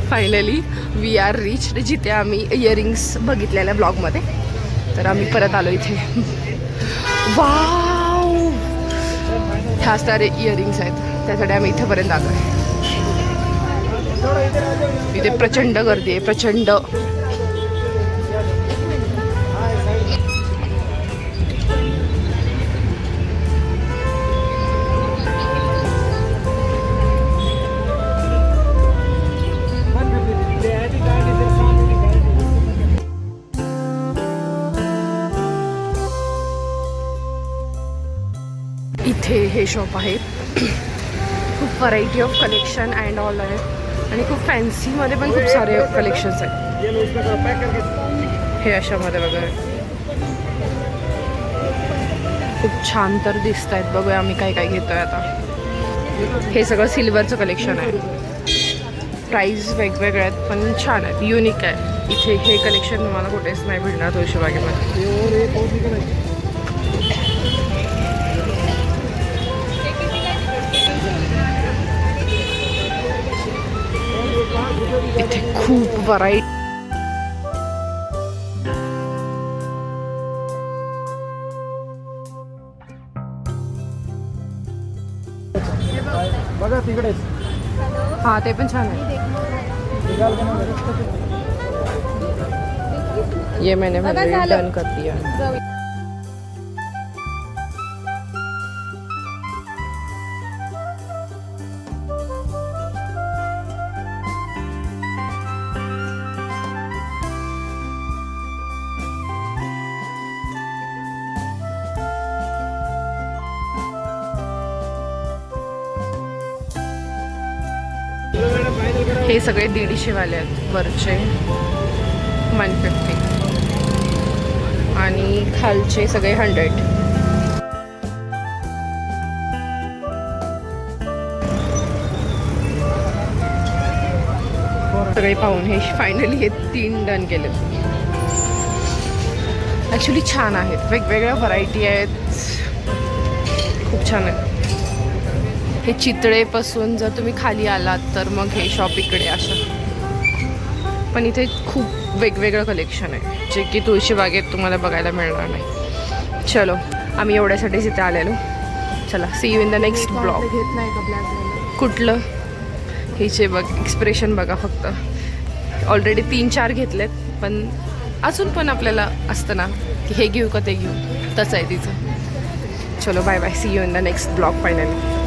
Finally we R rich, जिथे आम्ही earrings बघितलेल्या ब्लॉगमध्ये. तर आम्ही परत आलो इथे. वाव, ह्या सारे इयरिंग्स आहेत, त्यासाठी आम्ही इथेपर्यंत आलो आहे. इथे प्रचंड गर्दी आहे, प्रचंड. इथे हे शॉप आहे. खूप variety of collection and all आहे आणि खूप फॅन्सीमध्ये पण खूप सारे कलेक्शन्स आहेत. हे अशामध्ये वगैरे खूप छान तर दिसत आहेत. बघूया आम्ही काय काय घेतोय आता. हे सगळं सिल्वरचं कलेक्शन आहे. प्राईस वेगवेगळे आहेत पण छान आहेत, युनिक आहे. इथे हे कलेक्शन तुम्हाला कुठेच नाही भेटणार तुळशीबागेमध्ये. इथे खूप व्हरायटी. बघा तिकडे. हा ते पण छान आहे. ये मैंने डन कर दिया. हे सगळे 150 वाले आहेत, वरचे 150 आणि खालचे सगळे 100. सगळे पाहून हे फायनली हे 3 डन केलेत. ॲक्च्युली छान आहेत, वेगवेगळ्या व्हरायटी आहेत, खूप छान आहेत. हे चितळेपासून जर तुम्ही खाली आलात तर मग हे शॉप इकडे असं. पण इथे खूप वेगवेगळं कलेक्शन आहे जे की तुळशीबागेत तुम्हाला बघायला मिळणार नाही. चलो, आम्ही एवढ्यासाठीच इथे आलेलो. चला, see you in the next blog. घेत नाही का ब्लॅक? कुठलं? हिचे बघ, एक्सप्रेशन बघा फक्त. ऑलरेडी 3-4 घेतलेत, पण अजून पण आपल्याला असतं ना की हे घेऊ का ते घेऊ, तसं आहे तिचं. चलो, bye bye, see you in the next blog finally.